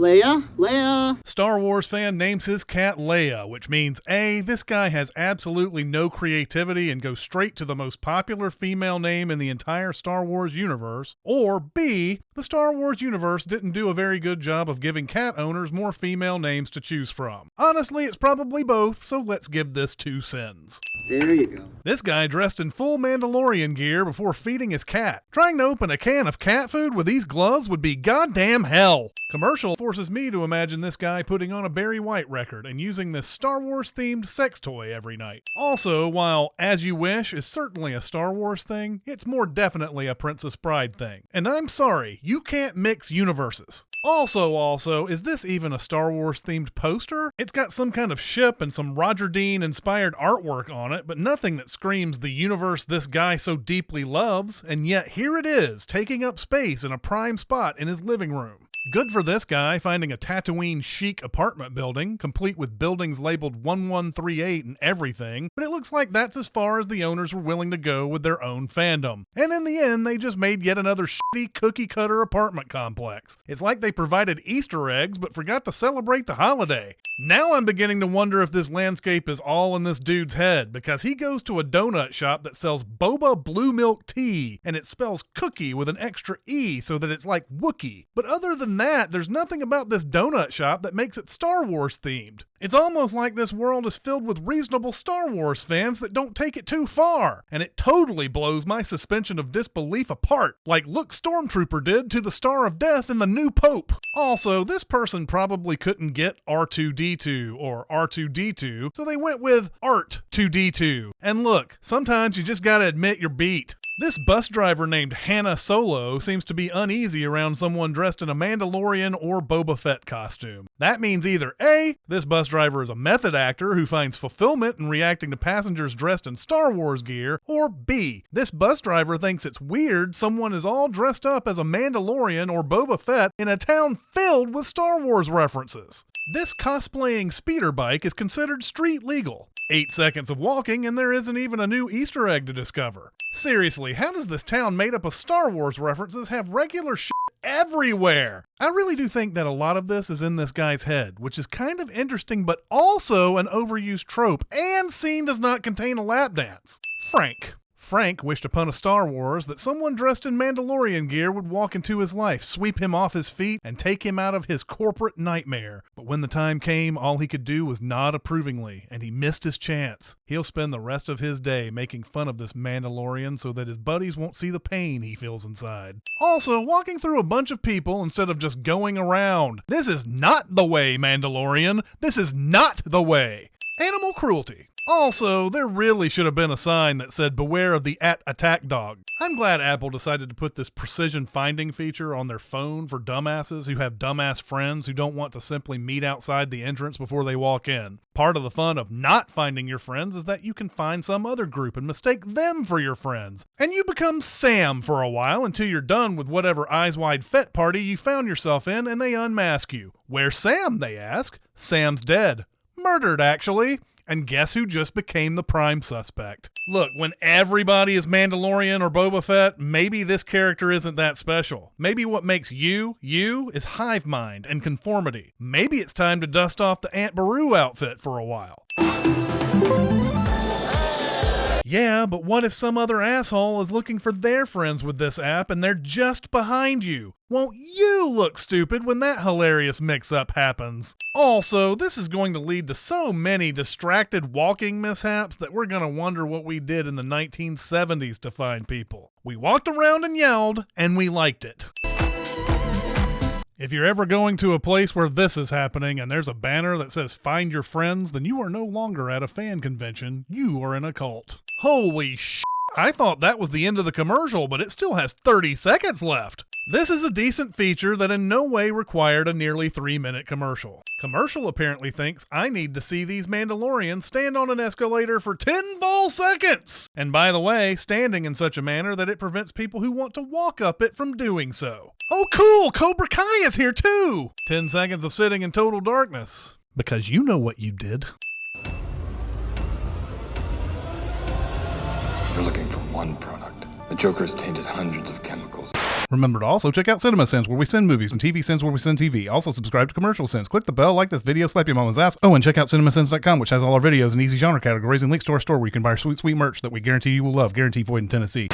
Leia. Star Wars fan names his cat Leia, which means A, this guy has absolutely no creativity and goes straight to the most popular female name in the entire Star Wars universe, or B, the Star Wars universe didn't do a very good job of giving cat owners more female names to choose from. Honestly, it's probably both, so let's give this 2 cents. There you go. This guy dressed in full Mandalorian gear before feeding his cat. Trying to open a can of cat food with these gloves would be goddamn hell. Commercial forces me to imagine this guy putting on a Barry White record and using this Star Wars themed sex toy every night. Also, while As You Wish is certainly a Star Wars thing, it's more definitely a Princess Bride thing. And I'm sorry, you can't mix universes. Also, is this even a Star Wars themed poster? It's got some kind of ship and some Roger Dean inspired artwork on it, but nothing that screams the universe this guy so deeply loves, and yet here it is, taking up space in a prime spot in his living room. Good for this guy finding a Tatooine chic apartment building, complete with buildings labeled 1138 and everything, but it looks like that's as far as the owners were willing to go with their own fandom. And in the end, they just made yet another shitty cookie-cutter apartment complex. It's like they provided Easter eggs but forgot to celebrate the holiday. Now I'm beginning to wonder if this landscape is all in this dude's head, because he goes to a donut shop that sells boba blue milk tea, and it spells cookie with an extra E so that it's like Wookiee. But other than that, there's nothing about this donut shop that makes it Star Wars themed. It's almost like this world is filled with reasonable Star Wars fans that don't take it too far, and it totally blows my suspension of disbelief apart, like Luke Stormtrooper did to the Star of Death in The New Pope. Also, this person probably couldn't get R2D2 or R2D2, so they went with Art2D2. And look, sometimes you just gotta admit you're beat. This bus driver named Hannah Solo seems to be uneasy around someone dressed in a Mandalorian or Boba Fett costume. That means either A, this bus driver is a method actor who finds fulfillment in reacting to passengers dressed in Star Wars gear, or B, this bus driver thinks it's weird someone is all dressed up as a Mandalorian or Boba Fett in a town filled with Star Wars references. This cosplaying speeder bike is considered street legal. 8 seconds of walking and there isn't even a new Easter egg to discover. Seriously, how does this town made up of Star Wars references have regular shit everywhere? I really do think that a lot of this is in this guy's head, which is kind of interesting but also an overused trope, and scene does not contain a lap dance. Frank wished upon a Star Wars that someone dressed in Mandalorian gear would walk into his life, sweep him off his feet, and take him out of his corporate nightmare. But when the time came, all he could do was nod approvingly, and he missed his chance. He'll spend the rest of his day making fun of this Mandalorian so that his buddies won't see the pain he feels inside. Also, walking through a bunch of people instead of just going around. This is not the way, Mandalorian. This is not the way. Animal cruelty. Also, there really should have been a sign that said beware of the @attack dog. I'm glad Apple decided to put this precision finding feature on their phone for dumbasses who have dumbass friends who don't want to simply meet outside the entrance before they walk in. Part of the fun of not finding your friends is that you can find some other group and mistake them for your friends. And you become Sam for a while until you're done with whatever eyes wide Fett party you found yourself in and they unmask you. Where's Sam, they ask. Sam's dead. Murdered, actually. And guess who just became the prime suspect? Look, when everybody is Mandalorian or Boba Fett, maybe this character isn't that special. Maybe what makes you is hive mind and conformity. Maybe it's time to dust off the Aunt Beru outfit for a while. Yeah, but what if some other asshole is looking for their friends with this app and they're just behind you? Won't you look stupid when that hilarious mix-up happens? Also, this is going to lead to so many distracted walking mishaps that we're going to wonder what we did in the 1970s to find people. We walked around and yelled, and we liked it. If you're ever going to a place where this is happening and there's a banner that says find your friends, then you are no longer at a fan convention, you are in a cult. Holy shit, I thought that was the end of the commercial, but it still has 30 seconds left. This is a decent feature that in no way required a nearly 3-minute commercial. Commercial apparently thinks I need to see these Mandalorians stand on an escalator for 10 full seconds. And by the way, standing in such a manner that it prevents people who want to walk up it from doing so. Oh cool, Cobra Kai is here too! 10 seconds of sitting in total darkness. Because you know what you did. You're looking for one product. The Joker's tainted hundreds of chemicals. Remember to also check out Cinema Sins, where we send movies, and TV Sins, where we send TV. Also subscribe to Commercial Sins. Click the bell, like this video, slap your mama's ass. Oh, and check out cinemasins.com, which has all our videos and easy genre categories and links to our store where you can buy our sweet, sweet merch that we guarantee you will love. Guaranteed void in Tennessee.